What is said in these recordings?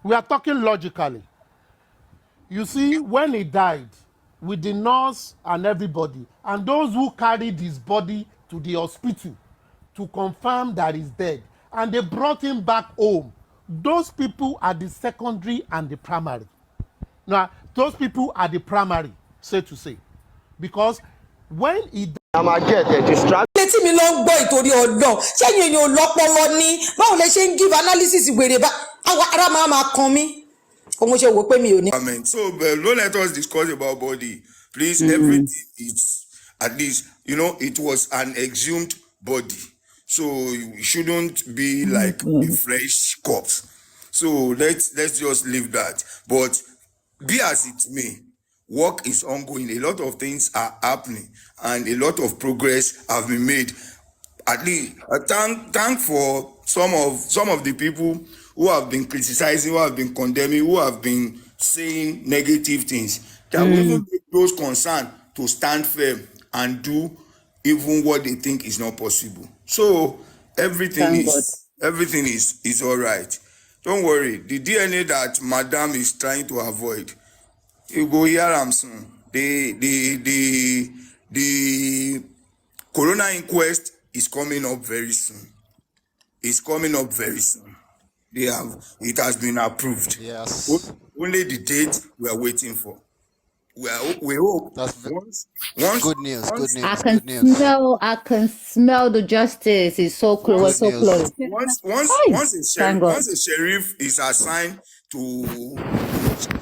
We are talking logically. You see, when he died, with the nurse and everybody, and those who carried his body to the hospital to confirm that he's dead, and they brought him back home, those people are the secondary and the primary. Now, those people are the primary, so to say. Because when he died, I'm a get distracted. létí mi ló ń gbọ́ ìtorí ọ̀dọ́ ṣẹ́yìn èèyàn lọ́pọlọ ní báwo lẹ ṣe ń give analysis wèrè bá àwọn ará máa kan mí òun ṣe wò pé mi ò ní. Amen. So don't let us discuss about body. Please, everything is at least, it was an exhumed body. So it shouldn't be like a fresh corpse. So let's just leave that. But be as it may, work is ongoing. A lot of things are happening and a lot of progress have been made. At least thank for some of the people who have been criticizing, who have been condemning, who have been saying negative things. That will even make those concerned to stand firm and do even what they think is not possible. So everything is all right. Don't worry. The DNA that Madam is trying to avoid, you go hear am soon. The coroner inquest is coming up very soon. It's coming up very soon. It has been approved. Yes. Only the date we are waiting for. We hope. That's once good news. Good news. I can Good news. smell the justice. It's so close. We're so close. Once a sheriff is assigned to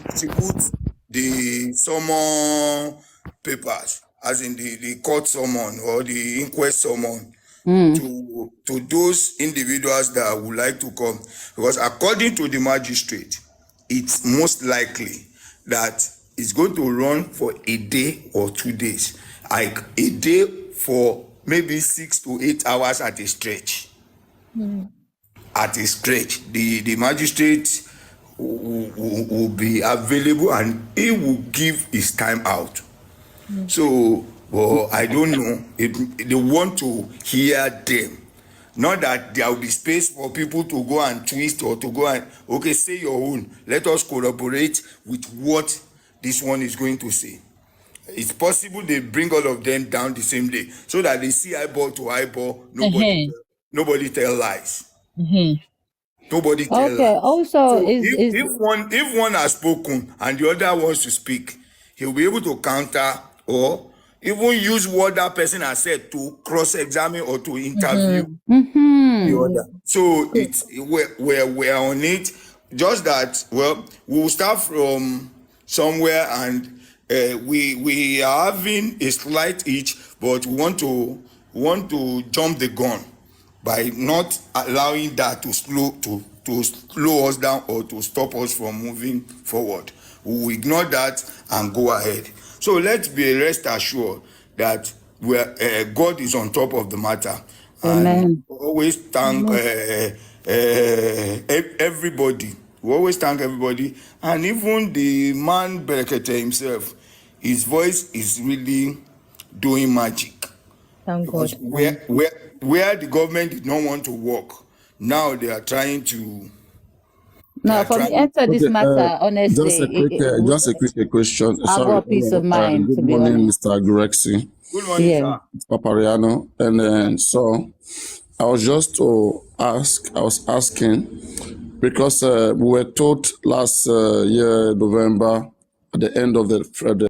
execute the summon papers, as in the court summon or the inquest summon, to those individuals that would like to come, because according to the magistrate, it's most likely that it's going to run for a day or 2 days, like a day for maybe 6 to 8 hours at a stretch. At a stretch, the magistrate will be available and he will give his time out. So, well, I don't know if they want to hear them. Not that there will be space for people to go and twist or to go and, okay, say your own. Let us corroborate with what this one is going to say. It's possible they bring all of them down the same day so that they see eyeball to eyeball. Nobody tell lies. Nobody tell lies. Okay. Also, So if one has spoken and the other wants to speak, he'll be able to counter or even use what that person has said to cross-examine or to interview the other. So we're on it. Just that, well, we'll start from somewhere and we are having a slight itch, but we want to jump the gun by not allowing that to slow us down or to stop us from moving forward. We will ignore that and go ahead. So let's be rest assured that God is on top of the matter. And always thank everybody. We always thank everybody. And even the man Berekete himself, his voice is really doing magic. Thank God. Where the government did not want to work, now they are trying to. Now, for me, enter this matter, honestly, just a quick question. I've got peace of mind. Good to be morning, honest. Mr. Gurexi. Good morning, Yeah. sir. Papariano. And so I was asking, because we were told last year, November, at the end of the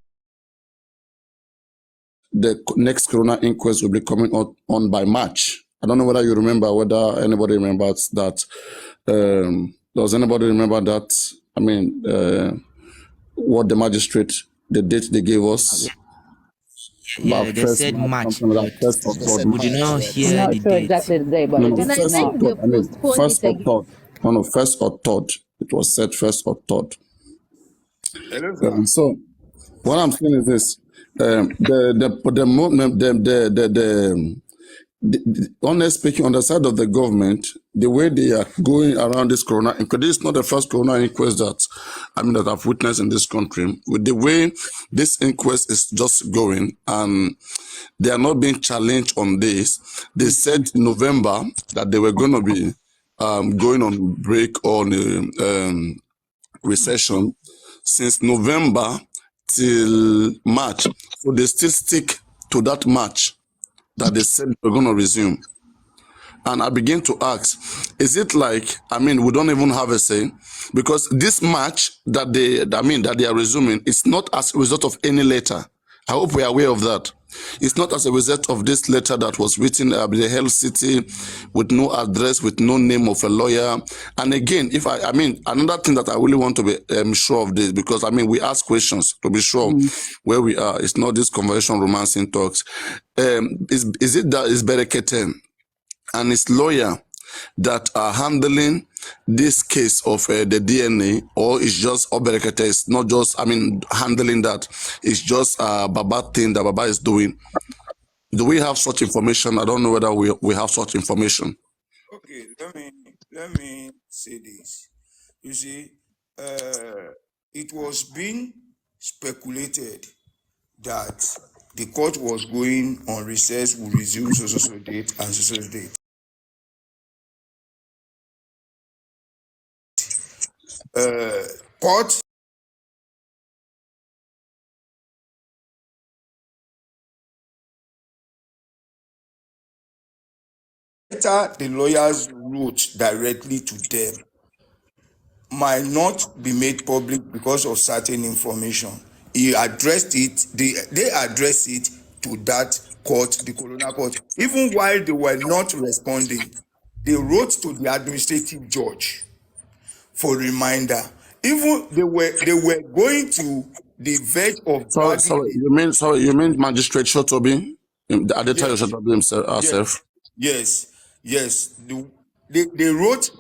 next corona inquest will be coming on by March. I don't know whether you remember, whether anybody remembers that. Does anybody remember that? I mean, what the magistrate, the date they gave us? Yeah, they said March. Like first or third. We did not I'm hear not the sure date. exactly the day, but No, it is first now. or third. I mean, first or third. No, first or third. It was said first or third. Hello, sir. So what I'm saying is this: honestly speaking, on the side of the government, the way they are going around this corona inquest, this is not the first corona inquest that I've witnessed in this country. With the way this inquest is just going, and they are not being challenged on this. They said in November that they were going to be going on break on recession since November till March. So they still stick to that March that they said we're going to resume. And I begin to ask, is it like, we don't even have a say? Because this March that they are resuming, it's not as a result of any letter. I hope we are aware of that. It's not as a result of this letter that was written at the Health City with no address, with no name of a lawyer. And again, another thing that I really want to be sure of this, because we ask questions to be sure where we are. It's not this conversation romancing talks. Is it that is Berekete and his lawyer that are handling this case of the DNA, or it's just Berekete is not just handling that, it's just Baba thing that Baba is doing? Do we have such information? I don't know whether we have such information. Okay, let me say this. You see, it was being speculated that the court was going on recess, will resume so date and so date. Court letter the lawyers wrote directly to them might not be made public because of certain information. He addressed it, they addressed it to that court, the coroner court. Even while they were not responding, they wrote to the administrative judge for reminder. Even they were going to the verge of dragging You mean Magistrate Shotobi? The Adetayo yes, Shotobi himself herself? yes. They wrote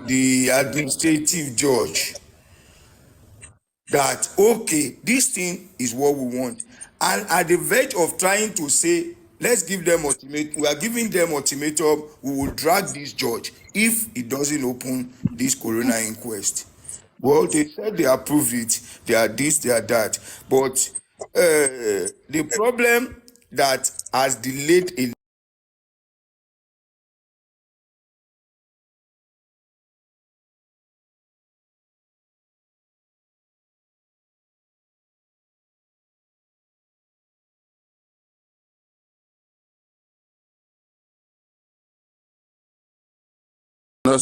the administrative judge that okay, this thing is what we want, and at the verge of trying to say let's give them ultimatum, we are giving them ultimatum, we will drag this judge if he doesn't open this coroner inquest. Well, they said they approve it, they are this, they are that, but the problem that has delayed a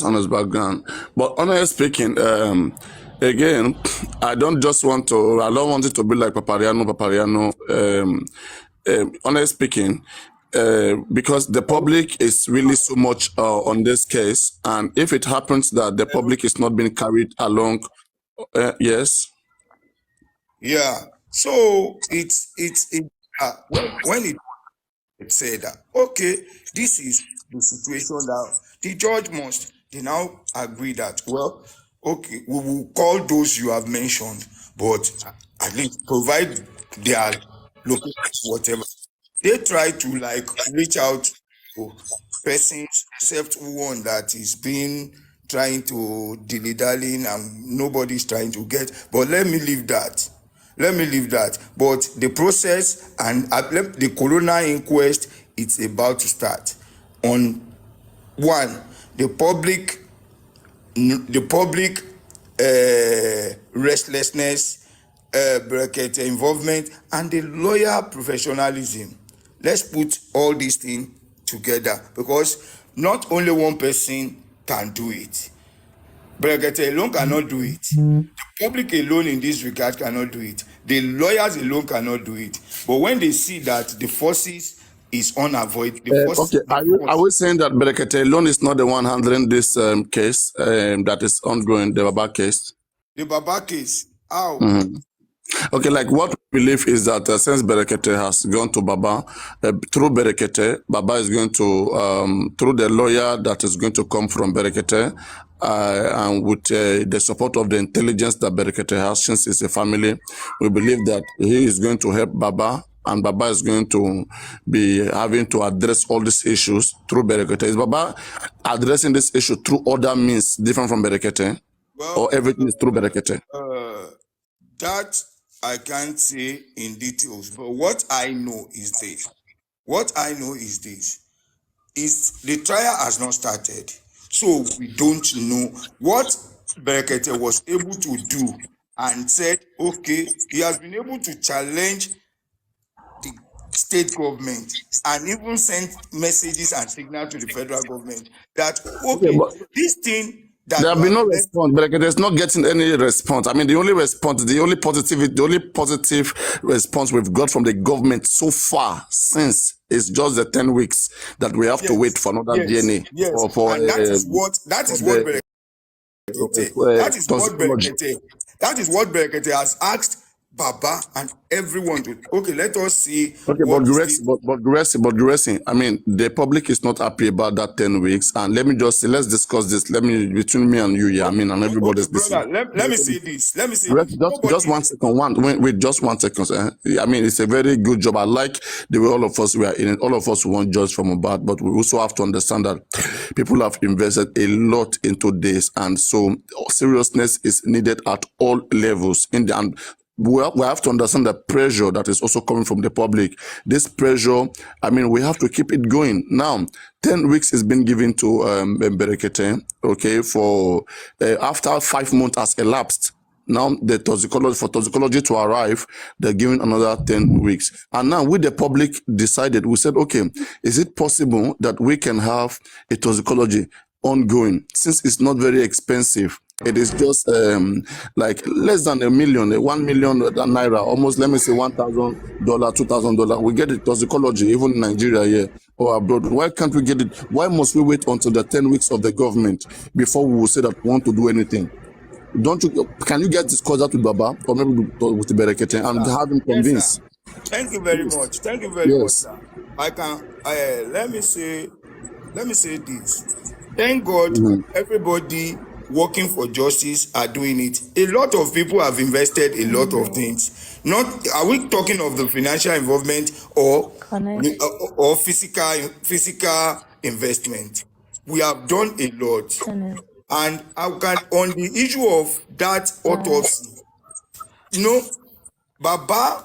On his background. But honestly speaking, again, I don't want it to be like Papariano. Honestly speaking, because the public is really so much on this case, and if it happens that the public is not being carried along, yes. yeah. So when it said that okay, this is the situation that the judge must, they now agree that well, okay, we will call those you have mentioned, but at least provide their locations, whatever. They try to like reach out to persons, except one that is being trying to dilly-dallying and nobody's trying to get, but let me leave that. But the process and the coroner inquest, it's about to start. On one, the public restlessness, bracket involvement, and the lawyer professionalism. Let's put all these things together, because not only one person can do it. Bracket alone cannot do it. The public alone in this regard cannot do it. The lawyers alone cannot do it. But when they see that the forces is unavoidable, Okay, are we saying that Berekete alone is not the one handling this case that is ongoing, the Baba case? The Baba case, how? Okay, like what we believe is that since Berekete has gone to Baba, through Berekete, Baba is going to, through the lawyer that is going to come from Berekete, and with the support of the intelligence that Berekete has, since it's a family, we believe that he is going to help Baba, and Baba is going to be having to address all these issues through Berekete. Is Baba addressing this issue through other means different from Berekete? Well, or everything is through Berekete? That I can't say in details, but what I know is this. What I know is this: is the trial has not started, so we don't know what Berekete was able to do, and said, okay, he has been able to challenge the state government and even sent messages and signals to the federal government that, Okay, okay, but this thing there that have you been have no left. response, but there's not getting any response. I mean, the only response, the only positive response we've got from the government so far since is just the 10 weeks that we have to wait Yes, for another yes, DNA yes, for and that is what the toxicology. That is what Berekete has asked Baba and everyone to, okay, let us see Okay, what is the. but Guresi, I mean, the public is not happy about that 10 weeks. And let me just say, let's discuss this. Between me and you, yeah, I mean, and Okay, everybody's listening. brother, let me say this. Let me say Guresi, this. just Nobody. 1 second. Wait, just 1 second. I mean, it's a very good job. I like the way all of us were in it. All of us want judge from Mohbad, but we also have to understand that people have invested a lot into this. And so seriousness is needed at all levels and we have to understand the pressure that is also coming from the public. This pressure, I mean, we have to keep it going. Now, 10 weeks is been given to Berekete, okay, for after 5 months has elapsed. Now, the toxicology to arrive, they're giving another 10 weeks. And now, with the public decided, we said, okay, is it possible that we can have a toxicology ongoing since it's not very expensive? It is just like less than $1 million, 1 million naira, almost, let me say $1,000, $2,000. We get it toxicology even in Nigeria here or abroad. Why can't we get it? Why must we wait until the 10 weeks of the government before we will say that we want to do anything? Can you get this closer to Baba or maybe with the Berekete and have him Yes, sir. convince? Thank you very Please. much. Thank you very much, Yes. sir. I can. Let me say this. Thank God, everybody working for justice are doing it. A lot of people have invested a lot of things. Not are we talking of the financial involvement or physical investment? We have done a lot, and I can on the issue of that autopsy. You know, Baba,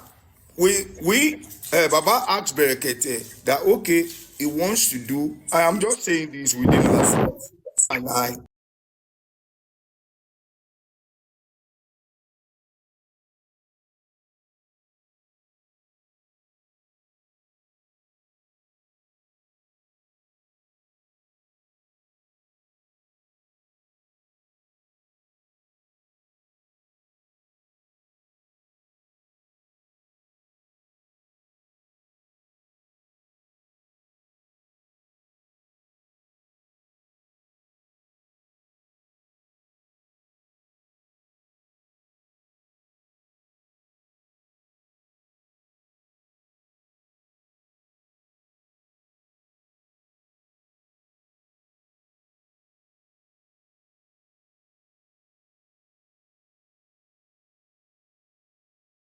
Baba asked Berekete that, okay, he wants to do. I am just saying this within ourselves, and I.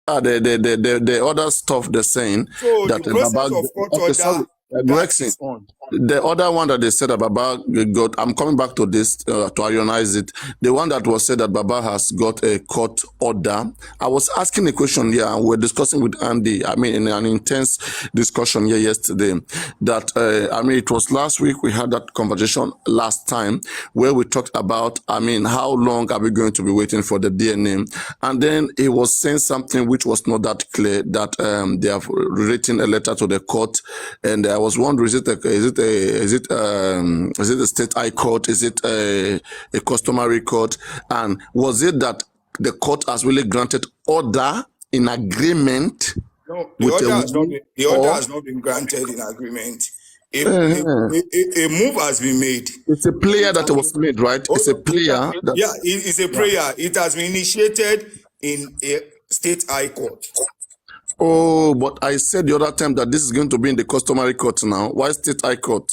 The other stuff they're saying So that the process Baba. of court Okay, sorry, order that Grexing. is on. The other one that they said that Baba got, I'm coming back to this to ionize it. The one that was said that Baba has got a court order. I was asking a question here, and we're discussing with Andy. I mean, in an intense discussion here yesterday. That I mean, it was last week we had that conversation last time where we talked about. I mean, how long are we going to be waiting for the DNA? And then he was saying something which was not that clear. That they have written a letter to the court, and I was wondering, is it a state high court? Is it a customary court? And was it that the court has really granted order in agreement No, the with a order has not woman, been. The order or has not been granted in agreement. uh, A move has been made. it's a player It that has was been. made, right? It's a player that. Yeah, it's a prayer. It has been initiated in a state high court. Oh, but I said the other time that this is going to be in the customary court now. Why state high court?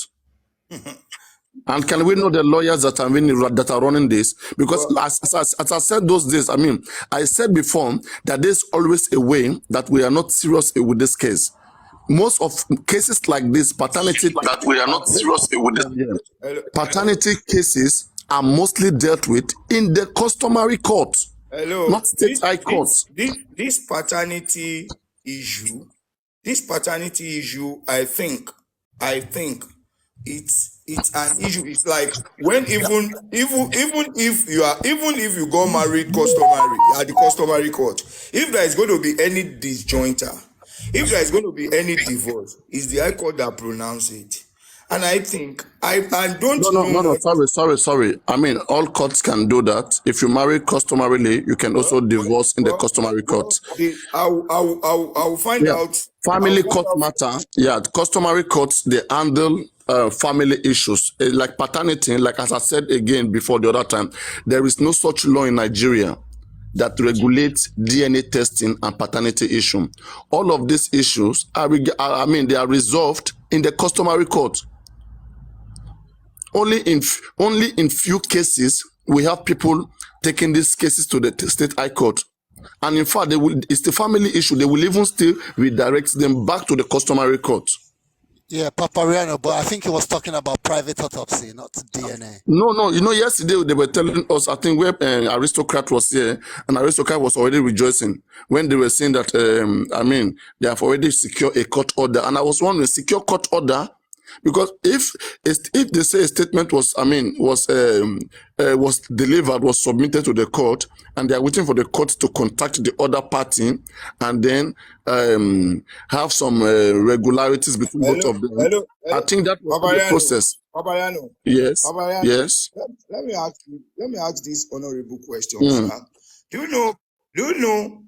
And can we know the lawyers that are running this? Because Well, as I said those days, I mean, I said before that there's always a way that we are not serious with this case. Most of cases like this, paternity that we are not serious with this. hello, paternity cases are mostly dealt with in the customary court, hello. not state high court. This paternity issue this paternity issue, I think it's an issue. It's like when even if you got married customary at the customary court, if there is going to be any disjointer, if there is going to be any divorce, it's the High Court that pronounce it. And I think I don't know. No. Sorry. I mean, all courts can do that. If you marry customarily, you can also divorce in the customary court. I'll find out. Family court matter. Yeah, customary courts, they handle family issues like paternity. Like as I said again before the other time, there is no such law in Nigeria that regulates DNA testing and paternity issue. All of these issues are, they are resolved in the customary court. Only in few cases we have people taking these cases to the state high court, and in fact it's the family issue. They will even still redirect them back to the customary court. Yeah, Papariano, but I think he was talking about private autopsy, not DNA. No. Yesterday they were telling us, I think where Aristocrat was here, and Aristocrat was already rejoicing when they were saying that, they have already secured a court order. And I was wondering, secure court order? Because if they say a statement was delivered, was submitted to the court, and they are waiting for the court to contact the other party, and then have some regularities between both of them. I think that was the process. Papariano. Yes. Papariano. Yes. Let me ask this honorable question, sir. Do you know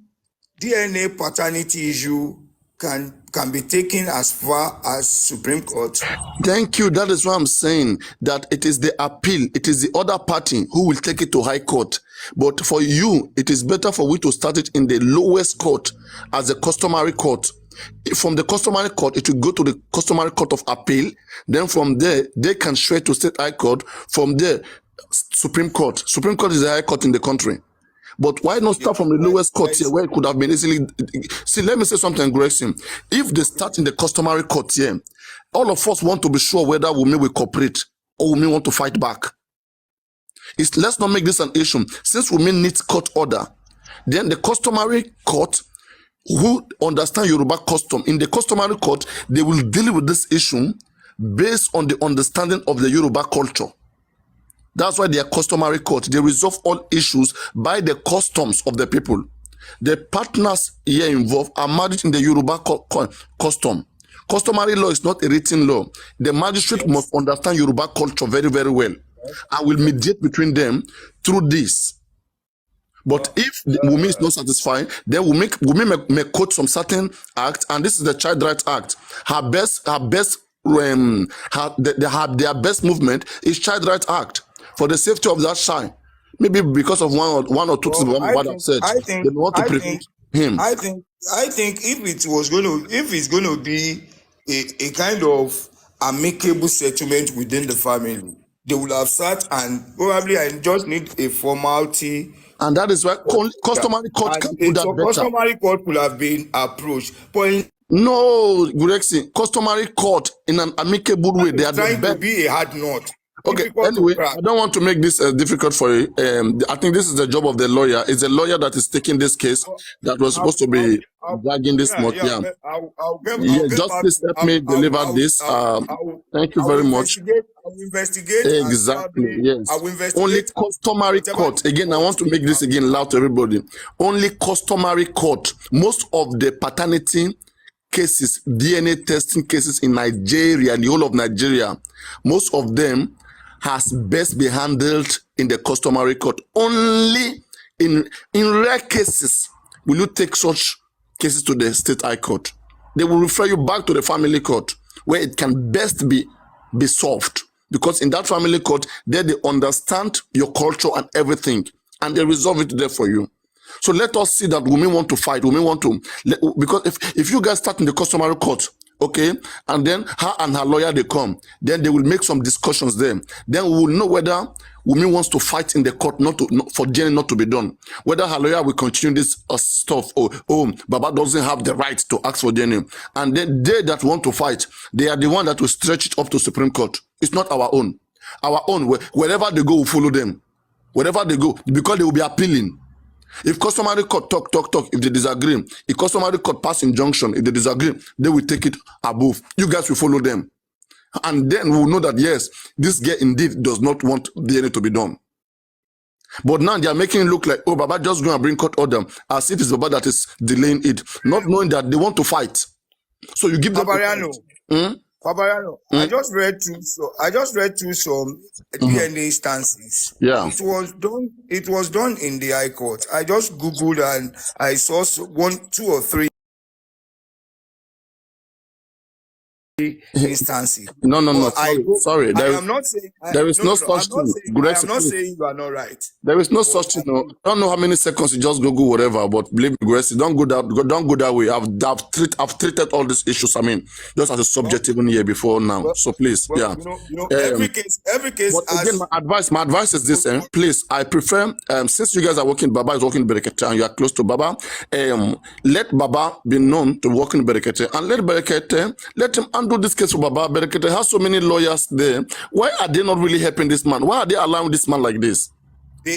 DNA paternity issue can be taken as far as Supreme Court? Thank you. That is why I'm saying that it is the appeal. It is the other party who will take it to High Court. But for you, it is better for we to start it in the lowest court as a customary court. From the customary court, it will go to the customary court of appeal. Then from there, they can straight to State High Court. From there, Supreme Court. Supreme Court is the high court in the country. But why not start from the lowest court here where it could have been easily... See, let me say something, Grayson. If they start in the customary court here, all of us want to be sure whether Wunmi will cooperate or Wunmi want to fight back. Let's not make this an issue. Since Wunmi needs court order, then the customary court who understand Yoruba custom, in the customary court, they will deal with this issue based on the understanding of the Yoruba culture. That's why they are customary court. They resolve all issues by the customs of the people. The partners here involved are married in the Yoruba custom. Customary law is not a written law. The magistrate must understand Yoruba culture very, very well and will mediate between them through this. But if Wunmi is not satisfied, then Wunmi may quote some certain act, and this is the Child Rights Act. Their best movement is Child Rights Act. For the safety of that child, maybe because of one or two things what I've said, they want to prevent him. I think if it's going to be a kind of amicable settlement within the family, they will have sat and probably just need a formality. And that is why customary court can do that better. Customary court could have been approached, but no, Gurexi, customary court in an amicable way, they are trying the best. to be a hard knot. Okay, anyway, I don't want to make this difficult for you. I think this is the job of the lawyer. It's a lawyer that is taking this case that was supposed to be dragging this much. Justice help me deliver this. Thank you very much. I'll investigate. Exactly, yes. Only customary court. Again, I want to make this again loud to everybody. Only customary court. Most of the paternity cases, DNA testing cases in Nigeria, the whole of Nigeria, most of them has best be handled in the customary court. Only in rare cases will you take such cases to the State High Court. They will refer you back to the family court where it can best be solved. Because in that family court, there they understand your culture and everything, and they resolve it there for you. So let us see that Wunmi want to fight. Wunmi want to, because if you guys start in the customary court, okay, and then her and her lawyer they come, then they will make some discussions there. Then we will know whether Wunmi wants to fight in the court for Jenny not to be done. Whether her lawyer will continue this stuff. Baba doesn't have the right to ask for Jenny. And then they that want to fight, they are the one that will stretch it up to Supreme Court. It's not our own. Our own, wherever they go, we'll follow them. Wherever they go, because they will be appealing. If customary court talk, if they disagree, if customary court pass injunction, if they disagree, they will take it above. You guys will follow them. And then we'll know that, yes, this girl indeed does not want DNA to be done. But now they are making it look like, oh, Baba just going to bring court order, as if it's Baba that is delaying it, not knowing that they want to fight. So you give them... Fabariano, I just read through some DNA instances. Yeah. It was done in the High Court. I just Googled and I saw 1, 2 or 3 instances. No. Sorry. I am not saying there is no such thing. I am not saying you are not right. There is no such thing. No. I don't know how many seconds you just Google whatever, but believe me, Gracie, don't go that way. I've treated all these issues. I mean, just as a subject even here before now. So please, yeah. Every case. But again, my advice is this. Please, I prefer since you guys are working, Baba is working in Berekete and you are close to Baba. Let Baba be known to work in Berekete and let Berekete let him undo this case for Baba. Berekete has so many lawyers there. Why are they not really helping this man? Why are they allowing this man like this?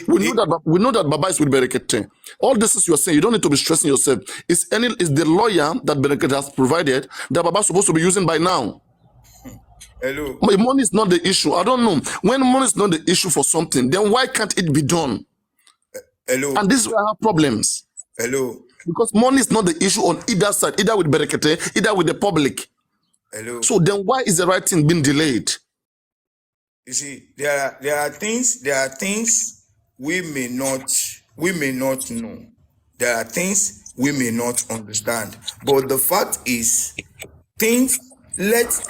We know that Baba is with Berekete. All this is you're saying. You don't need to be stressing yourself. Is the lawyer that Berekete has provided that Baba is supposed to be using by now? Hello. But money is not the issue. I don't know. When money is not the issue for something, then why can't it be done? Hello. And this is where I have problems. Hello. Because money is not the issue on either side, either with Berekete, either with the public. Hello. So then why is the right thing being delayed? You see, there are things we may not know. There are things we may not understand. But the fact is, let's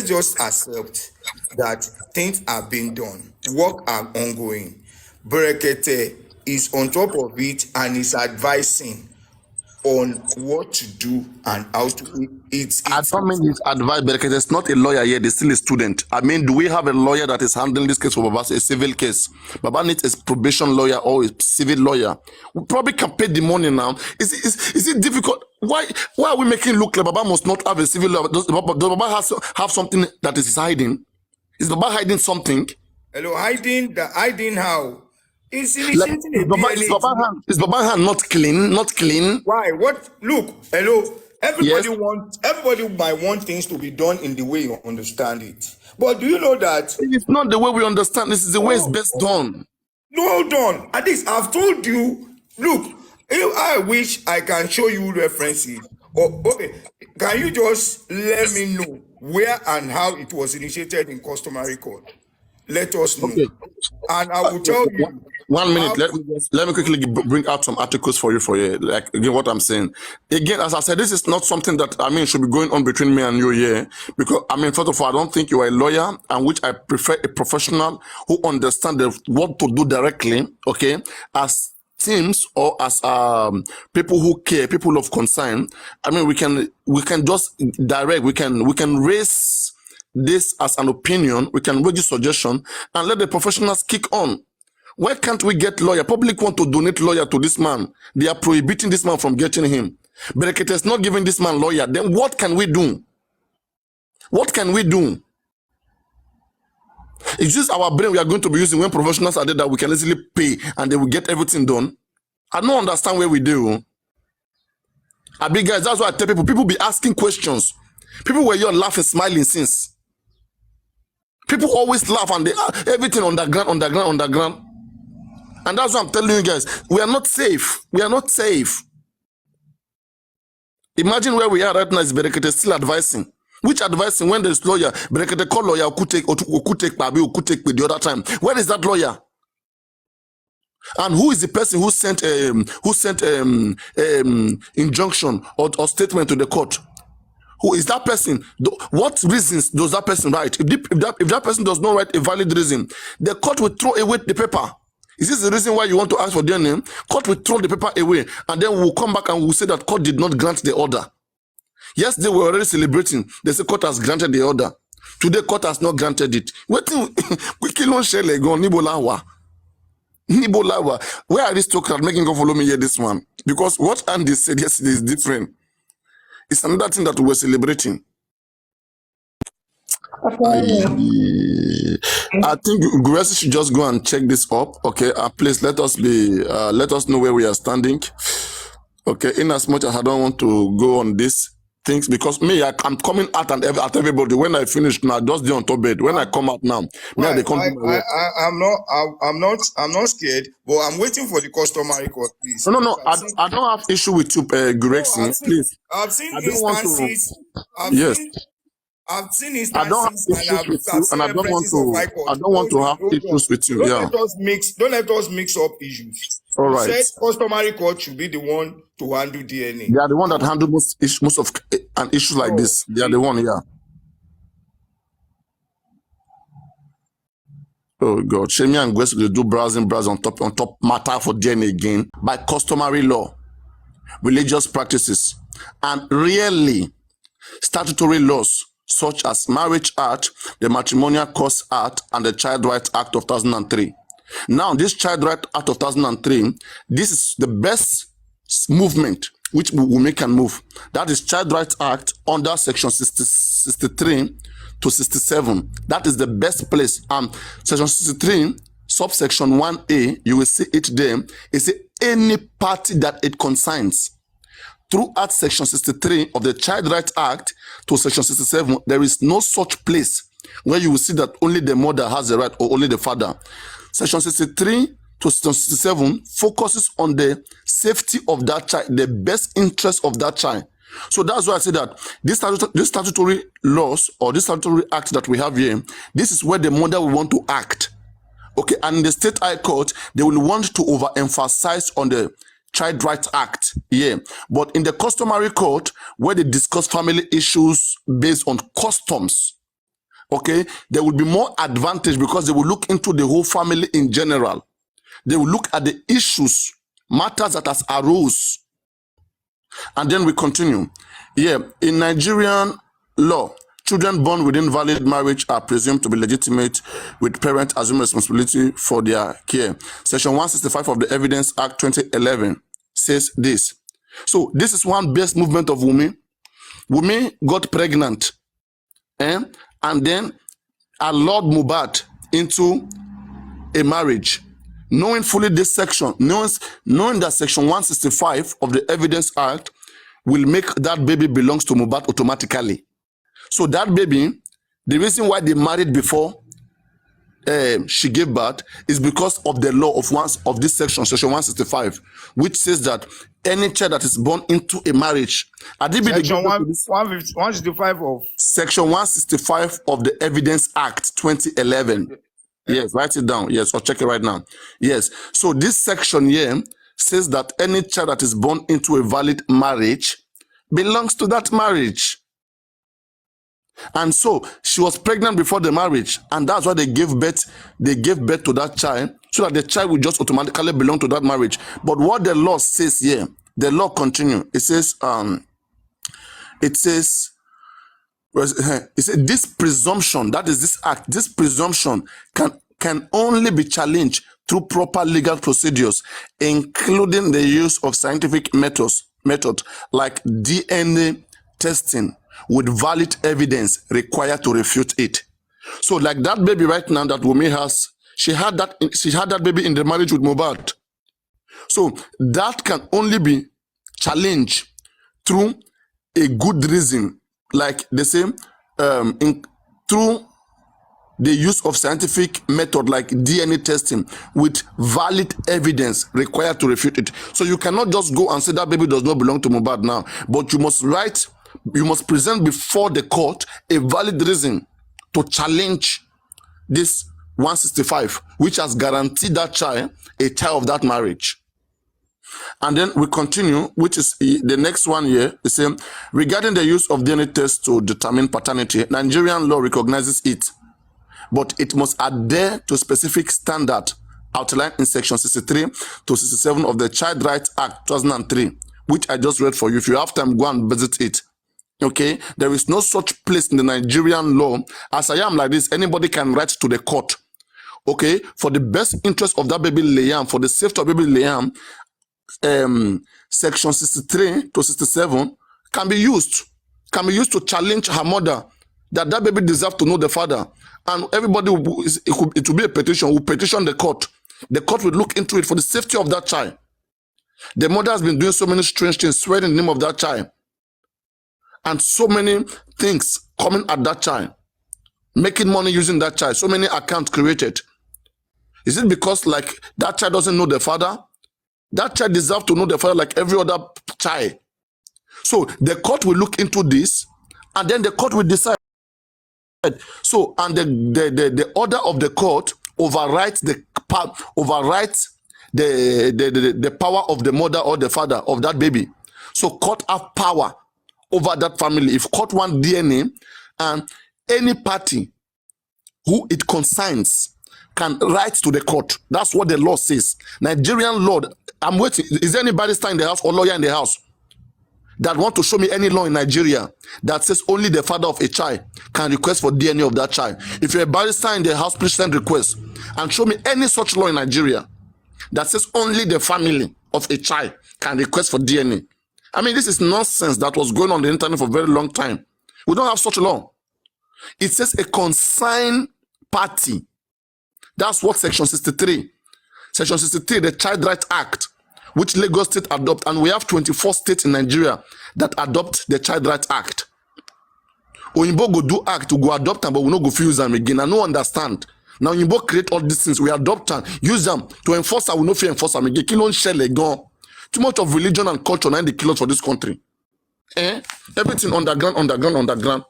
just accept that things are being done. Work are ongoing. Berekete is on top of it and is advising on what to do and how to I don't mean his advice, because there's not a lawyer yet, he's still a student. I mean, do we have a lawyer that is handling this case for Baba, a civil case? Baba needs a probation lawyer or a civil lawyer. We probably can pay the money now. Is it difficult? Why are we making it look like Baba must not have a civil lawyer? Does Baba have something that is hiding? Is Baba hiding something? Hello, hiding how? Is initiating is Baba hand not clean? Not clean? Why? What? Look, hello. Everybody might want things to be done in the way you understand it. But do you know that it's not the way we understand? This is the way it's best done. No, done. At least I've told you. Look, if I wish I can show you references. Okay, can you just let me know where and how it was initiated in customary court? Let us know. Okay. And I will tell you. 1 minute. Let me quickly bring out some articles for you. Like again, what I'm saying. Again, as I said, this is not something that should be going on between me and you here. Because first of all, I don't think you are a lawyer, and which I prefer a professional who understands what to do directly. Okay, as teams or as people who care, people of concern. We can just direct. We can raise this as an opinion, we can raise a suggestion and let the professionals kick on. Why can't we get lawyer? Public want to donate lawyer to this man. They are prohibiting this man from getting him. Berekete is not giving this man lawyer. Then what can we do? What can we do? It's just our brain we are going to be using when professionals are there that we can easily pay and they will get everything done. I don't understand where we do. Guys, that's why I tell people be asking questions. People were here laughing, smiling since. People always laugh and they everything on the ground. And that's what I'm telling you guys. We are not safe. We are not safe. Imagine where we are right now is Berekete still advising. Which advising when there's lawyer? Berekete call lawyer could take the other time. Where is that lawyer? And who is the person who sent injunction or statement to the court? Who is that person? What reasons does that person write? If that person does not write a valid reason, the court will throw away the paper. Is this the reason why you want to ask for their name? Court will throw the paper away, and then we'll come back and we'll say that court did not grant the order. Yes, they were already celebrating. They say court has granted the order. Today, court has not granted it. Where are aristocrats making go follow me here this one? Because what Andy said yesterday is different. It's another thing that we're celebrating. I think Guresi should just go and check this up. Okay, please let us know where we are standing. Okay, in as much as I don't want to go on this things, because me, I'm coming out and at everybody. When I finish now, just the on top bed. When I come out now, Right. they come I'm not scared, but I'm waiting for the customary court, please. No. I don't have issue with you, Guresi. Please. I've seen I don't instances. want to. Yes. I've seen instances, I don't have issues with you, and I don't want to have issues with you. Yeah. Don't let us mix up issues. All You right. said customary court should be the one to handle DNA. They are the one that handle most of an issue like this. They are the one, yeah. Oh God, Shemi and Gwesu they do browse on top matter for DNA again by customary law, religious practices, and really statutory laws such as Marriage Act, the Matrimonial Cause Act, and the Child Rights Act of 2003. Now, this Child Rights Act of 2003, this is the best movement which women can move. That is Child Rights Act under Section 63 to 67. That is the best place. Section 63, subsection 1A, you will see it there. It's any party that it concerns. Throughout Section 63 of the Child Rights Act to Section 67, there is no such place where you will see that only the mother has the right or only the father. Section 63 to Section 67 focuses on the safety of that child, the best interest of that child. So that's why I say that this statutory laws or this statutory act that we have here, this is where the mother will want to act. Okay, and in the State High Court, they will want to overemphasize on the Child Rights Act, yeah. But in the customary court, where they discuss family issues based on customs, okay, there will be more advantage because they will look into the whole family in general. They will look at the issues, matters that has arose. And then we continue. Yeah, in Nigerian law, children born within valid marriage are presumed to be legitimate, with parents assuming responsibility for their care. Section 165 of the Evidence Act 2011 says this. So this is one best movement of women. Women got pregnant, and then allowed Mohbad into a marriage. Knowing fully this section, knowing that Section 165 of the Evidence Act will make that baby belongs to Mohbad automatically. So that baby, the reason why they married before she gave birth is because of the law of this section, Section 165, which says that any child that is born into a marriage, Section 165 of Section 165 of the Evidence Act 2011. Yes, write it down. Yes, or check it right now. Yes. So this section here says that any child that is born into a valid marriage belongs to that marriage. And so she was pregnant before the marriage, and that's why they gave birth to that child, so that the child will just automatically belong to that marriage. But what the law says here, the law continues. It says this presumption, that is this act, this presumption can only be challenged through proper legal procedures, including the use of scientific methods like DNA testing with valid evidence required to refute it. So like that baby right now that Wunmi has, she had that baby in the marriage with Mohbad. So that can only be challenged through a good reason, like they say, through the use of scientific method like DNA testing with valid evidence required to refute it. So you cannot just go and say that baby does not belong to Mohbad now, but you must present before the court a valid reason to challenge this 165, which has guaranteed that child a child of that marriage. And then we continue, which is the next one here. It says, regarding the use of DNA tests to determine paternity, Nigerian law recognizes it, but it must adhere to specific standard outlined in Section 63 to 67 of the Child Rights Act 2003, which I just read for you. If you have time, go and visit it. Okay, there is no such place in the Nigerian law. As I am like this, anybody can write to the court. Okay, for the best interest of that baby Liam, for the safety of baby Liam, Section 63 to 67 can be used to challenge her mother that baby deserves to know the father. And everybody, it will be a petition, will petition the court. The court will look into it for the safety of that child. The mother has been doing so many strange things, swearing the name of that child. And so many things coming at that child. Making money using that child. So many accounts created. Is it because like that child doesn't know the father? That child deserves to know the father like every other child. So the court will look into this and then the court will decide. So, and the order of the court overrides the power of the mother or the father of that baby. So court have power over that family. If court want DNA, and any party who it concerns can write to the court. That's what the law says. Nigerian law. I'm waiting. Is there anybody in the house or lawyer in the house that want to show me any law in Nigeria that says only the father of a child can request for DNA of that child? If you're a barrister in the house, please send request and show me any such law in Nigeria that says only the family of a child can request for DNA. I mean, this is nonsense that was going on the internet for a very long time. We don't have such a law. It says a consigned party. That's what Section 63. Section 63, the Child Rights Act, which Lagos State adopt, and we have 24 states in Nigeria that adopt the Child Rights Act. Oyinbo go do act to go adopt them, but we no go use them again. I no understand. Now Oyinbo create all these things, we adopt them, use them to enforce them, we no fear enforce them again. Kill on shell again. Too much of religion and culture now in the killers for this country. Everything underground.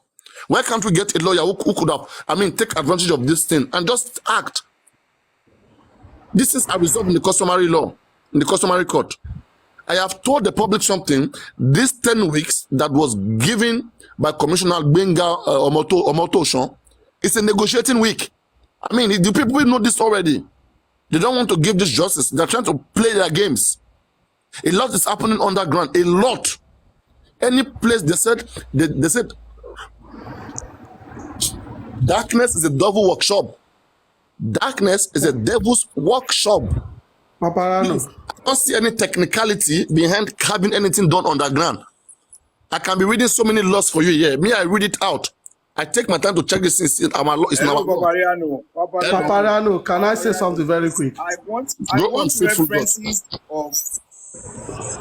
Why can't we get a lawyer who could have, take advantage of this thing and just act? These things are resolved in the customary law, in the customary court. I have told the public something. This 10 weeks that was given by Commissioner Benga Omotoshan, it's a negotiating week. The people know this already. They don't want to give this justice. They're trying to play their games. A lot is happening underground. A lot. Any place they said darkness is a devil workshop. Darkness is a devil's workshop. Please, I don't see any technicality behind having anything done underground. I can be reading so many laws for you here. Me, I read it out. I take my time to check this in our law. It's not Papariano, can I say something very quick? I want references of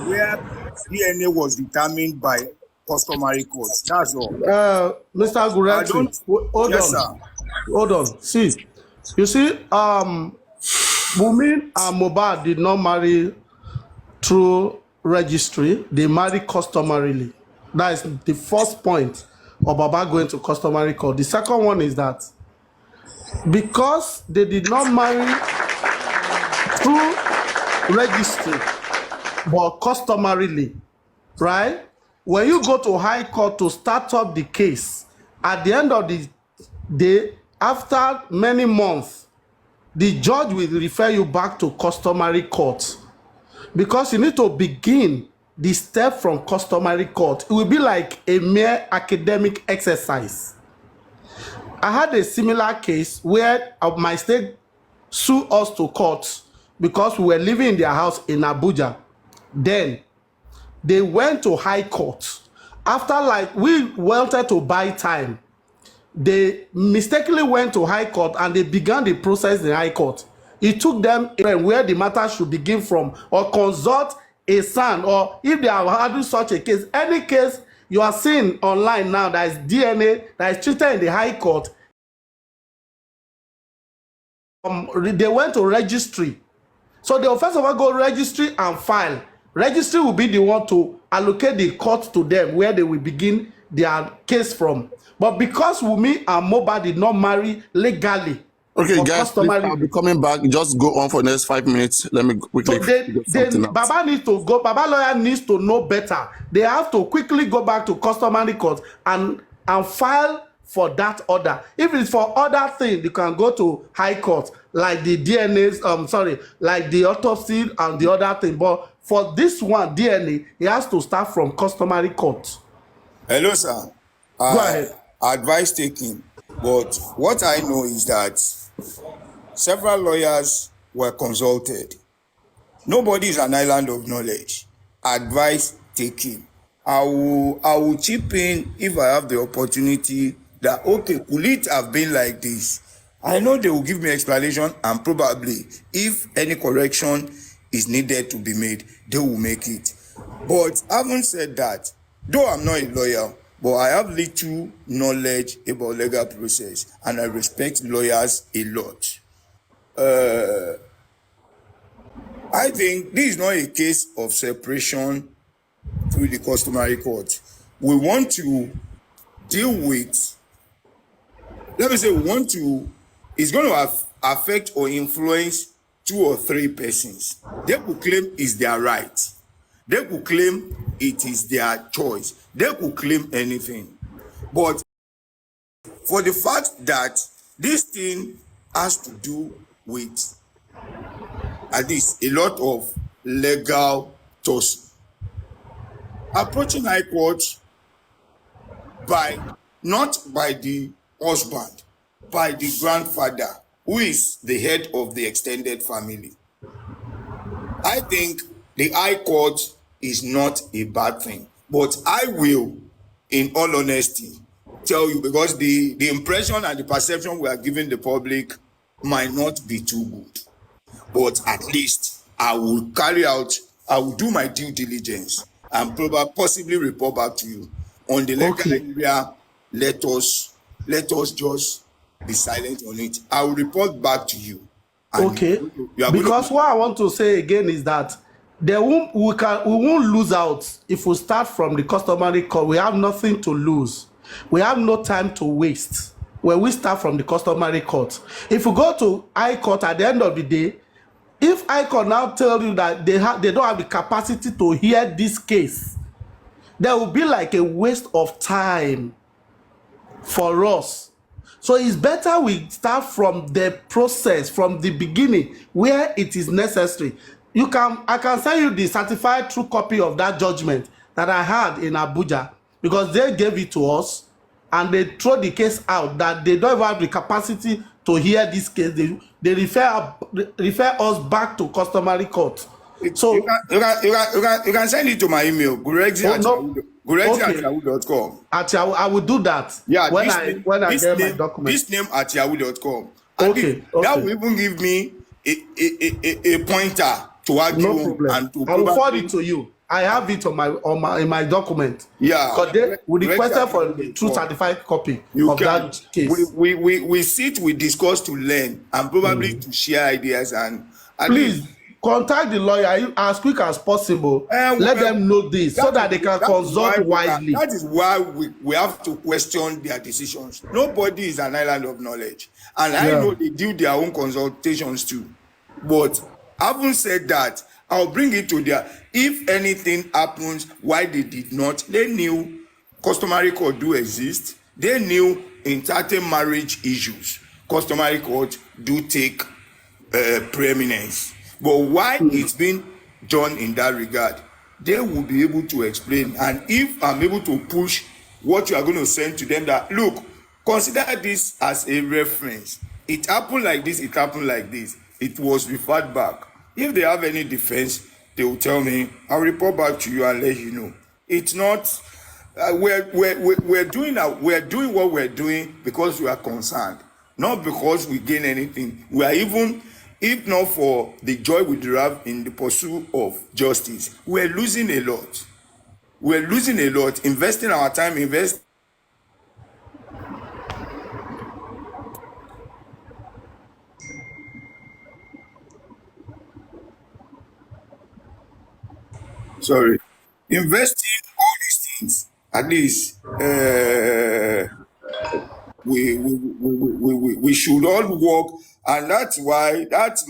where DNA was determined by customary courts. That's all. Mr. Gureti, hold on. See, you see, Wunmi and Mohbad did not marry through registry. They married customarily. That is the first point of Baba going to customary court. The second one is that because they did not marry through registry, but customarily, right? When you go to high court to start up the case, at the end of the day, after many months, the judge will refer you back to customary court because you need to begin the step from customary court. It will be like a mere academic exercise. I had a similar case where my state sued us to court because we were living in their house in Abuja. Then they went to high court. After we wanted to buy time, they mistakenly went to high court and they began the process in high court. It took them where the matter should begin from or consult a son, or if they are having such a case, any case you are seeing online now that is DNA that is treated in the high court, they went to registry. So they will first of all go registry and file. Registry will be the one to allocate the court to them where they will begin their case from. But because Wunmi and Mohbad did not marry legally, okay, guys, please, I'll be coming back. Just go on for the next 5 minutes. Let me quickly. So Baba needs to go. Baba lawyer needs to know better. They have to quickly go back to customary court and file for that order. If it's for other things, you can go to high court, like the DNA's. Like the autopsy and the other thing. But for this one, DNA, it has to start from customary court. Hello, sir. Go ahead. Advice taking. But what I know is that several lawyers were consulted. Nobody is an island of knowledge. Advice taking. I will chip in if I have the opportunity that, okay, could it have been like this? I know they will give me explanation, and probably if any correction is needed to be made, they will make it. But having said that, though I'm not a lawyer, but I have little knowledge about legal process, and I respect lawyers a lot. I think this is not a case of separation through the customary court. We want to deal with, let me say, it's going to affect or influence 2 or 3 persons. They could claim it's their right. They could claim it is their choice. They could claim anything. But for the fact that this thing has to do with at least a lot of legal tussle, approaching High Court not by the husband, by the grandfather, who is the head of the extended family. I think the High Court is not a bad thing, but I will, in all honesty, tell you, because the impression and the perception we are giving the public might not be too good, but at least I will do my due diligence and possibly report back to you on the legal area. Let us just be silent on it. I will report back to you. Okay, because what I want to say again is that we won't lose out if we start from the customary court. We have nothing to lose. We have no time to waste when we start from the customary court. If we go to High Court, at the end of the day, if High Court now tell you that they don't have the capacity to hear this case, there will be like a waste of time for us. So it's better we start from the process, from the beginning, where it is necessary. I can send you the certified true copy of that judgment that I had in Abuja, because they gave it to us and they throw the case out that they don't have the capacity to hear this case. They refer us back to customary court. So you can send it to my email, gurexi@yahoo.com. I will do that. Yeah, when I get my document. This name at yahoo.com. Okay. That will even give me a pointer to argue. No problem. And to I will forward it to you. I have it in my document. Yeah. Because we requested for the true certified copy that case. We sit, we discuss to learn and probably to share ideas, and please contact the lawyer as quick as possible. Let them know this so that they can consult wisely. That is why we have to question their decisions. Nobody is an island of knowledge. And I know they do their own consultations too. But having said that, I'll bring it to if anything happens why they did not, they knew customary court do exist. They knew in certain marriage issues, customary court do take preeminence. But why it's been done in that regard, they will be able to explain. And if I'm able to push what you are going to send to them, that look, consider this as a reference. It happened like this, it happened like this. It was referred back. If they have any defense, they will tell me. I'll report back to you and let you know. It's not. We're doing what we're doing because we are concerned, not because we gain anything. We are even, if not for the joy we derive in the pursuit of justice, we're losing a lot. We're losing a lot. Investing our time, investing all these things, at least we should all work. And that's why that's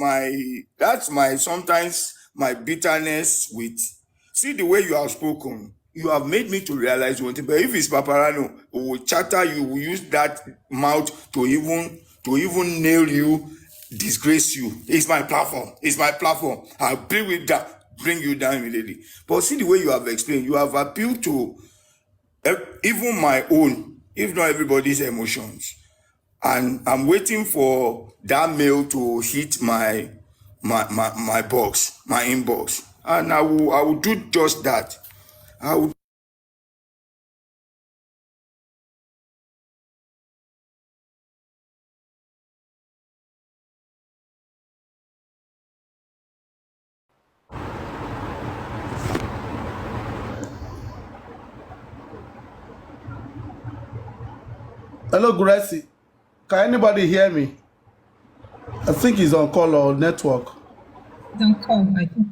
my sometimes my bitterness with, see the way you have spoken. You have made me to realize one thing. But if it's Paparano who will chatter, you will use that mouth to even nail you, disgrace you. It's my platform. I'll bring you down immediately. But see the way you have explained, you have appealed to even my own, if not everybody's emotions. And I'm waiting for that mail to hit my box, my inbox. And I will do just that. I will Hello, Gracie. Can anybody hear me? I think he's on call or network. Don't call. I think.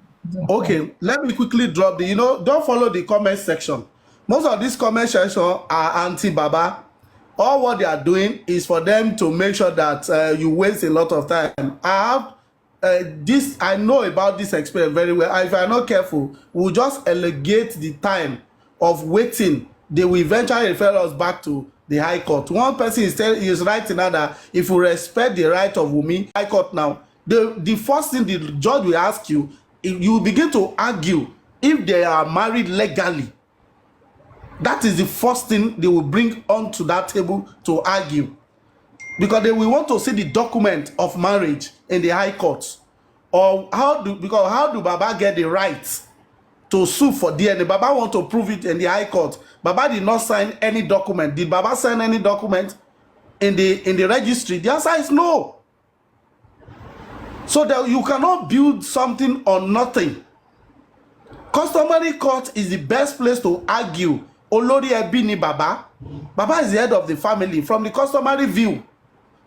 Okay, let me quickly drop the, don't follow the comment section. Most of these comment section are anti-Baba. All what they are doing is for them to make sure that you waste a lot of time. I know about this experience very well. If I'm not careful, we'll just elongate the time of waiting. They will eventually refer us back to the High Court. One person is writing now that if we respect the right of Wunmi, High Court now, the first thing the judge will ask you, if you begin to argue if they are married legally. That is the first thing they will bring onto that table to argue, because they will want to see the document of marriage in the High Court. Or how do Baba get the right to sue for DNA? Baba want to prove it in the High Court. Baba did not sign any document. Did Baba sign any document in the registry? The answer is no. So that you cannot build something on nothing. Customary court is the best place to argue. Olori Ebi ni Baba. Baba is the head of the family from the customary view.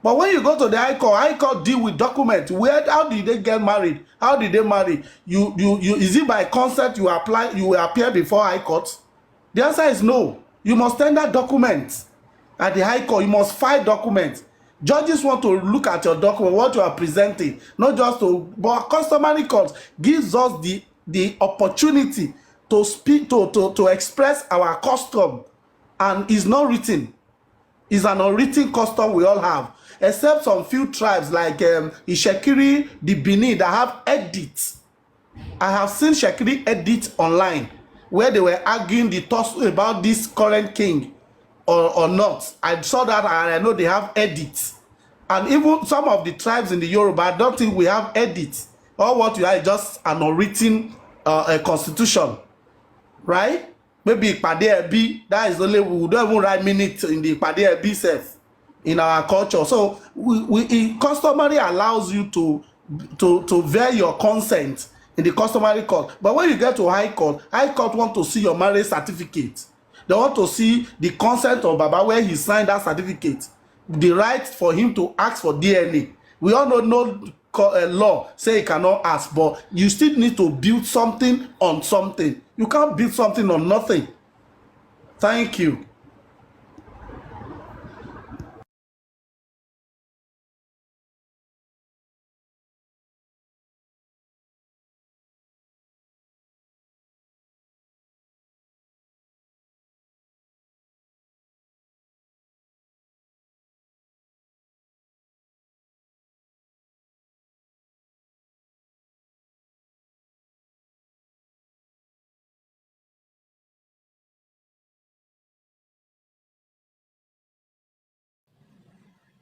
But when you go to the High Court deal with documents. How did they get married? How did they marry? Is it by consent you appear before High Court? The answer is no. You must tender documents at the High Court. You must file documents. Judges want to look at your document, what you are presenting, not just to. But customary court gives us the opportunity to speak, to express our custom, and is not written. It's an unwritten custom we all have, except some few tribes like Ishekiri, the Benin, that have edits. I have seen Shekiri edits online where they were arguing the tussle about this current king or not. I saw that, and I know they have edits. And even some of the tribes in the Yoruba, I don't think we have edits. All what you have is just an unwritten constitution, right? Maybe Ipade Ebi, that is only, we don't even write minutes in the Ipade Ebi self in our culture. So it customary allows you to veer your consent in the customary court. But when you get to High Court want to see your marriage certificate. They want to see the consent of Baba where he signed that certificate. The right for him to ask for DNA. We all know law say he cannot ask, but you still need to build something on something. You can't build something on nothing. Thank you.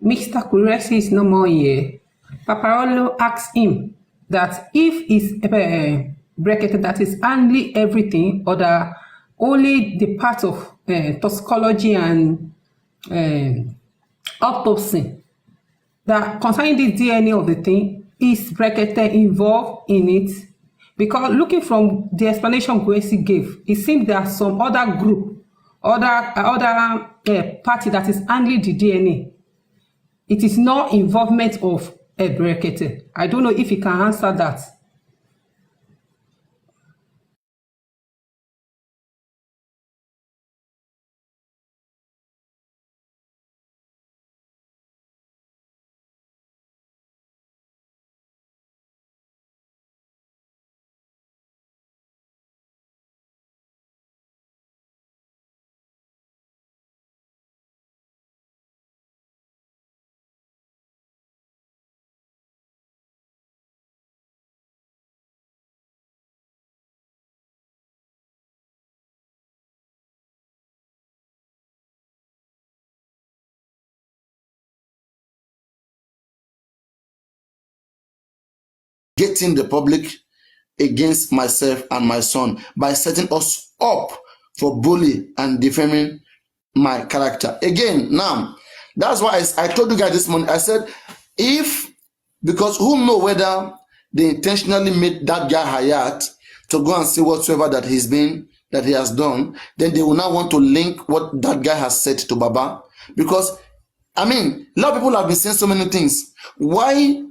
Mr. Kuresi is no more here. Paparolo asked him that if it's bracket that is only everything, or that only the part of toxicology and autopsy, that concerning the DNA of the thing, is bracketed involved in it? Because looking from the explanation Gracie gave, it seems there are some other group, other party that is handling the DNA. It is not involvement of a bracket. I don't know if you can answer that. Getting the public against myself and my son by setting us up for bullying and defaming my character. Again, now, that's why I told you guys this morning, I said, because who know whether they intentionally made that guy Hayat to go and see whatsoever that he has done, then they will now want to link what that guy has said to Baba. Because I mean, a lot of people have been saying so many things. Why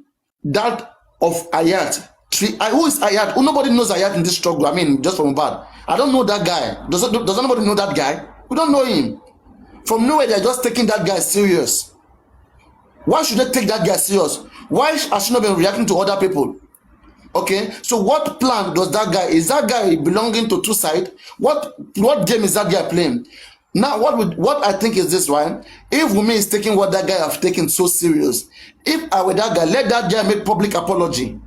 that of Ayat? Who is Ayat? Nobody knows Ayat in this struggle. I mean, just from bad. I don't know that guy. Does anybody know that guy? We don't know him. From nowhere, they're just taking that guy serious. Why should they take that guy serious? Why has she not been reacting to other people? Okay, so what plan does that guy? Is that guy belonging to two sides? What game is that guy playing? Now, what I think is this, right? If Wunmi is taking what that guy have taken so serious, if I were that guy, let that guy make public apology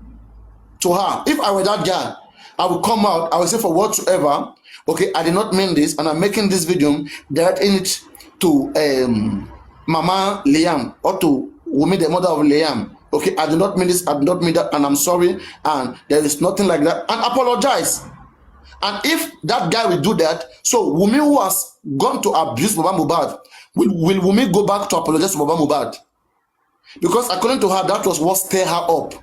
to her. If I were that guy, I would come out, I would say for whatsoever, okay, I did not mean this, and I'm making this video directing it to Mama Liam or to Wunmi, the mother of Liam. Okay, I do not mean this, I do not mean that, and I'm sorry, and there is nothing like that, and apologize. And if that guy will do that, so Wunmi, who has gone to abuse Baba Mohbad, will Wunmi go back to apologize to Baba Mohbad? Because according to her, that was what stirred her up.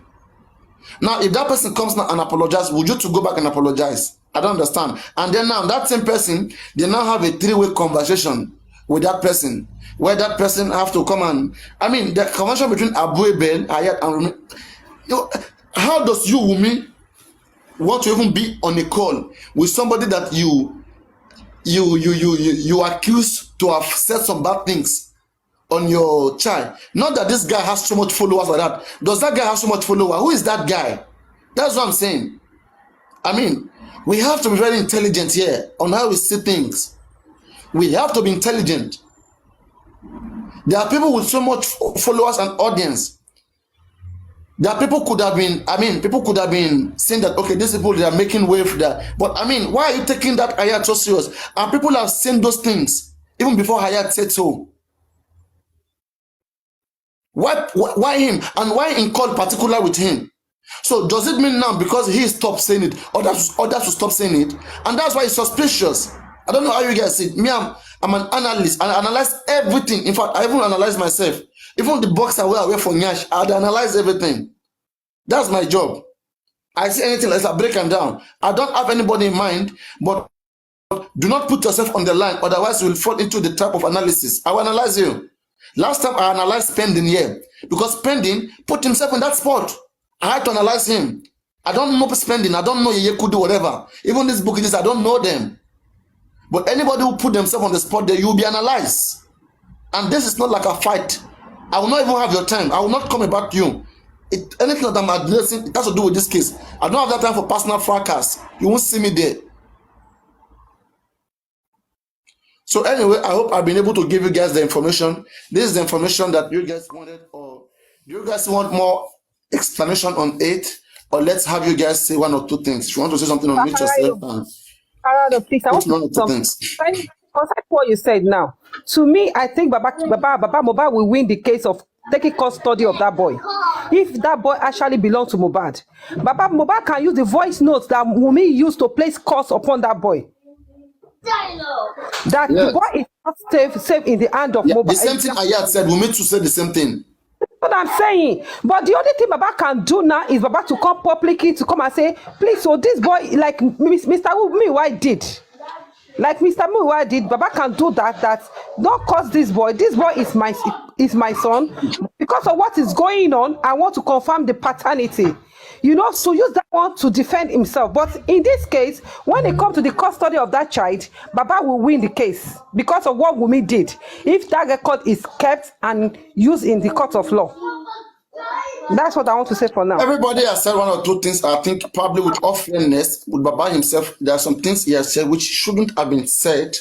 Now, if that person comes now and apologizes, would you to go back and apologize? I don't understand. And then now, that same person, they now have a three-way conversation with that person, where that person have to come and, I mean, the conversation between Abu Ebel, Ayat, and Wunmi. How does you, Wunmi, want to even be on a call with somebody that you accuse to have said some bad things on your child? Not that this guy has so much followers like that. Does that guy have so much followers? Who is that guy? That's what I'm saying. I mean, we have to be very intelligent here on how we see things. We have to be intelligent. There are people with so much followers and audience. There are people could have been, I mean, people could have been saying that, okay, these people, they are making way for that. But I mean, why are you taking that Hayat so serious? And people have seen those things even before Hayat said so. Why him? And why in call particular with him? So does it mean now because he stopped saying it, others will stop saying it? And that's why it's suspicious. I don't know how you guys see it. Me, I'm an analyst. I analyze everything. In fact, I even analyze myself. Even the box I wear for Nyash, I'd analyze everything. That's my job. I see anything like that, break them down. I don't have anybody in mind, but do not put yourself on the line, otherwise you will fall into the trap of analysis. I will analyze you. Last time I analyzed Spending here, because Spending put himself in that spot. I had to analyze him. I don't know Spending. I don't know Yeye Kudu, whatever. Even this book is, I don't know them. But anybody who put themselves on the spot there, you will be analyzed. And this is not like a fight. I will not even have your time. I will not come about you. Anything that I'm addressing, it has to do with this case. I don't have that time for personal fracas. You won't see me there. So anyway, I hope I've been able to give you guys the information. This is the information that you guys wanted, or do you guys want more explanation on it? Or let's have you guys say one or two things. If you want to say something on it yourself, please, I want to say something. Concerning what you said now, to me, I think Baba Mohbad will win the case of taking custody of that boy. If that boy actually belongs to Mohbad, Baba Mohbad can use the voice notes that Wunmi used to place curse upon that boy. That the boy is not safe in the hand of Mohbad. The same thing Ayat said. Wunmi to say the same thing. What I'm saying, but the only thing Baba can do now is Baba to come publicly to come and say, please, so this boy, like Mr. Wunmi did. Like Mr. Muiwa did, Baba can do that. That don't cause this boy. This boy is my son. Because of what is going on, I want to confirm the paternity. You know, so use that one to defend himself. But in this case, when it comes to the custody of that child, Baba will win the case because of what Wunmi did. If that record is kept and used in the court of law. That's what I want to say for now. Everybody has said one or two things. I think probably with all fairness, with Baba himself, there are some things he has said which shouldn't have been said.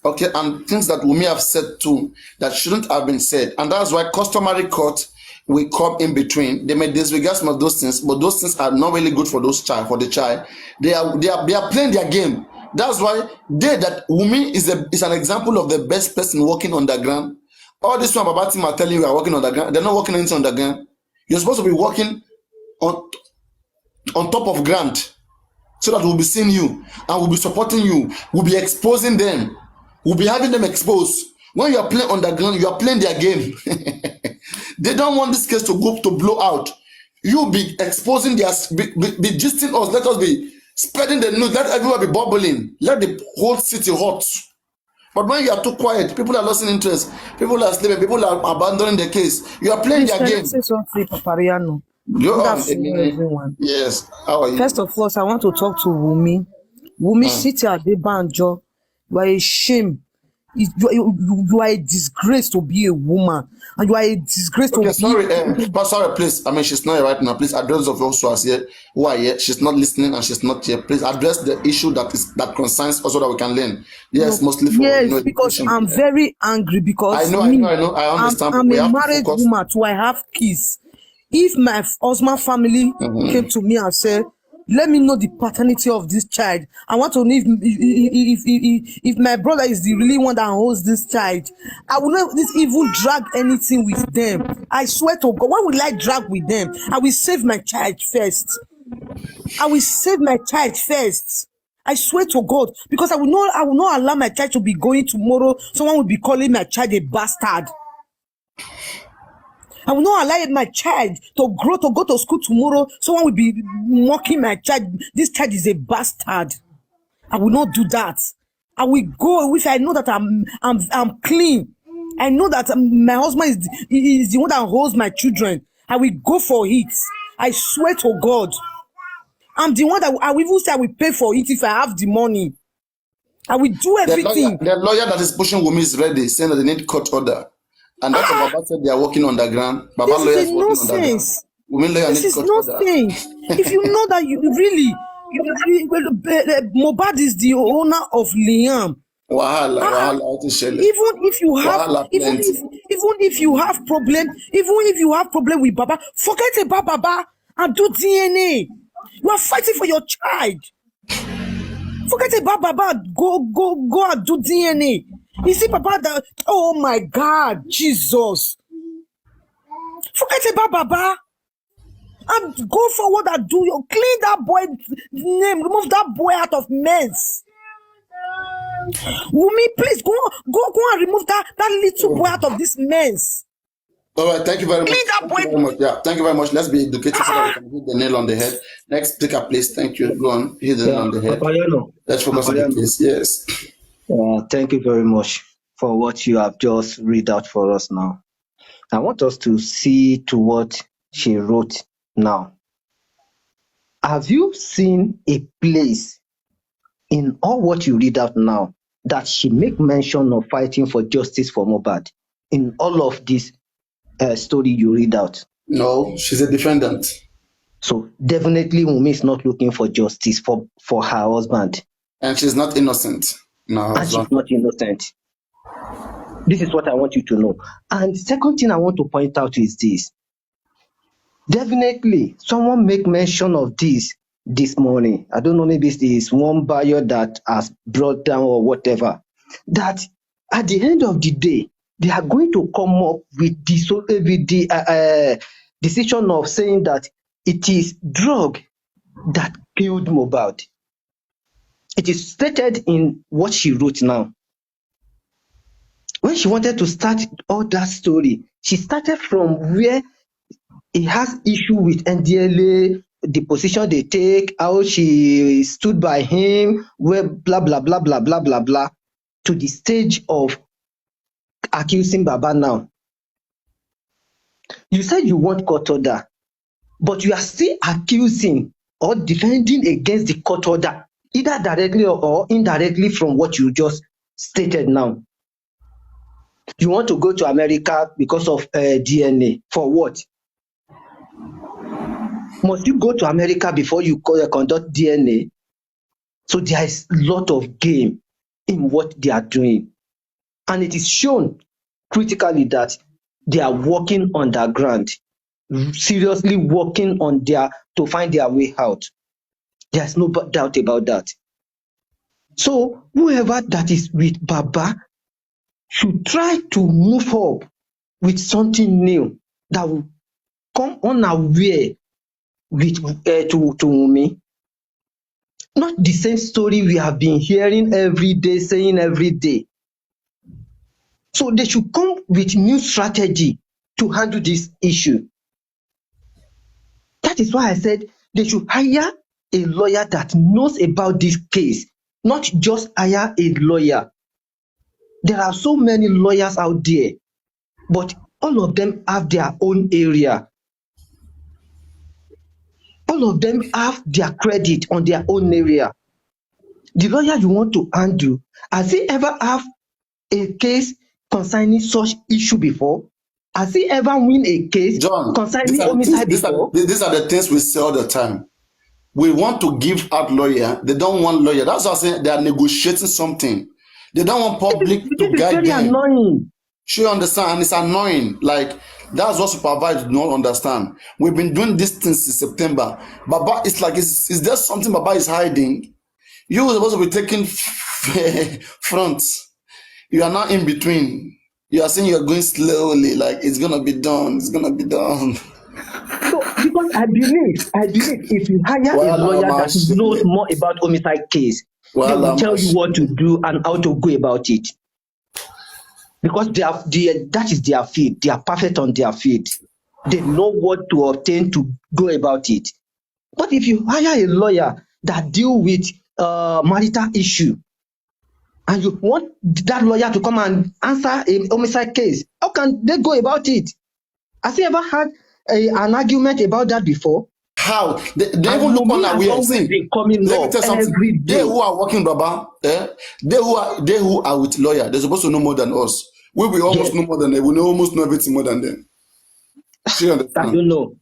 Okay, and things that Wunmi have said too that shouldn't have been said. And that's why customary court will come in between. They may disregard some of those things, but those things are not really good for the child. They are playing their game. That's why that Wunmi is an example of the best person working on the ground. All this one Baba team are telling you are working on the ground. They're not working anything on the ground. You're supposed to be working on top of ground so that we'll be seeing you and we'll be supporting you. We'll be exposing them. We'll be having them exposed. When you are playing on the ground, you are playing their game. They don't want this case to blow out. You'll be exposing their, be gisting us. Let us be spreading the news. Let everyone be bubbling. Let the whole city hot. But when you are too quiet, people are losing interest. People are sleeping. People are abandoning the case. You are playing their game. Say something, Papariano. Go Good on, afternoon, Emine. everyone. Yes. How are you? First of all, I want to talk to Wumi. Wumi City Adebanjo. You are a shame. You are a disgrace to be a woman, and you are a disgrace to be. Sorry, please. I mean, she's not here right now. Please address of those who are here. She's not listening and she's not here. Please address the issue that concerns us so that we can learn. Yes, mostly for because I'm very angry because I understand. I'm a married woman too. I have kids. If my husband family came to me and said, let me know the paternity of this child. I want to know if my brother is the really one that holds this child. I will not even drag anything with them. I swear to God, why will I drag with them? I will save my child first. I will save my child first. I swear to God, because I will not allow my child to be going tomorrow. Someone will be calling my child a bastard. I will not allow my child to go to school tomorrow. Someone will be mocking my child. This child is a bastard. I will not do that. I will go if I know that I'm clean. I know that my husband is the one that holds my children. I will go for it. I swear to God. I'm the one that I will even say I will pay for it if I have the money. I will do everything. The lawyer that is pushing Wumi is ready, saying that they need court order. And that's what Baba said they are working underground. Baba lawyer is working underground. This is nonsense. If you know that you really Mohbad is the owner of Liam. Even if you have problem with Baba, forget about Baba and do DNA. You are fighting for your child. Forget about Baba. Go and do DNA. You see, Papa, oh my God, Jesus. Forget about Baba. And go forward and do your clean that boy name, remove that boy out of mess. Wumi, please go and remove that little boy out of this mess. All right, thank you very much. Yeah, thank you very much. Let's be educated so that we can hit the nail on the head. Next speaker, please. Thank you. Go on, hit the nail on the head. Let's focus on the case. Yes. Thank you very much for what you have just read out for us now. I want us to see to what she wrote now. Have you seen a place in all what you read out now that she make mention of fighting for justice for Mohbad in all of this story you read out? No, she's a defendant. So definitely Wunmi is not looking for justice for her husband. And she's not innocent. No, and she's not innocent. This is what I want you to know. And the second thing I want to point out is this. Definitely, someone make mention of this morning. I don't know, maybe it's this one buyer that has brought down or whatever. That at the end of the day, they are going to come up with the decision of saying that it is drug that killed Mohbad. It is stated in what she wrote now. When she wanted to start all that story, she started from where it has issue with NDLA, the position they take, how she stood by him, where blah, blah, blah, blah, blah, blah, blah, to the stage of accusing Baba now. You said you want court order, but you are still accusing or defending against the court order, either directly or indirectly from what you just stated now. You want to go to America because of DNA. For what? Must you go to America before you conduct DNA? So there is a lot of game in what they are doing. And it is shown critically that they are working underground, seriously working on to find their way out. There's no doubt about that. So whoever that is with Baba should try to move up with something new that will come unaware with to me. Not the same story we have been hearing every day, saying every day. So they should come with new strategy to handle this issue. That is why I said they should hire a lawyer that knows about this case, not just hire a lawyer There are so many lawyers out there, but all of them have their own area. All of them have their credit on their own area. The lawyer you want to handle, has he ever have a case concerning such issue before? Has he ever win a case John, concerning homicide before? these are the things we say all the time. We want to give out lawyer. They don't want lawyer. That's what I'm saying. They are negotiating something. They don't want public to guide very them. Annoying. Sure, understand, and it's annoying. Like that's what supervisors do not understand. We've been doing this since September. Baba, it's like is there something Baba is hiding? You were supposed to be taking front. You are not in between. You are saying you are going slowly, like it's gonna be done. It's gonna be done. So, because I believe if you hire a lawyer that knows more about homicide case, they will tell you what to do and how to go about it. Because that is their field. They are perfect on their field. They know what to obtain to go about it. But if you hire a lawyer that deal with marital issue, and you want that lawyer to come and answer a homicide case, how can they go about it? Has he ever had an argument about that before? How? They even look on that way and say, let me tell something. They who are working, Baba, they who are with lawyer, they're supposed to know more than us. We almost know more than them. We know almost know everything more than them. I don't know.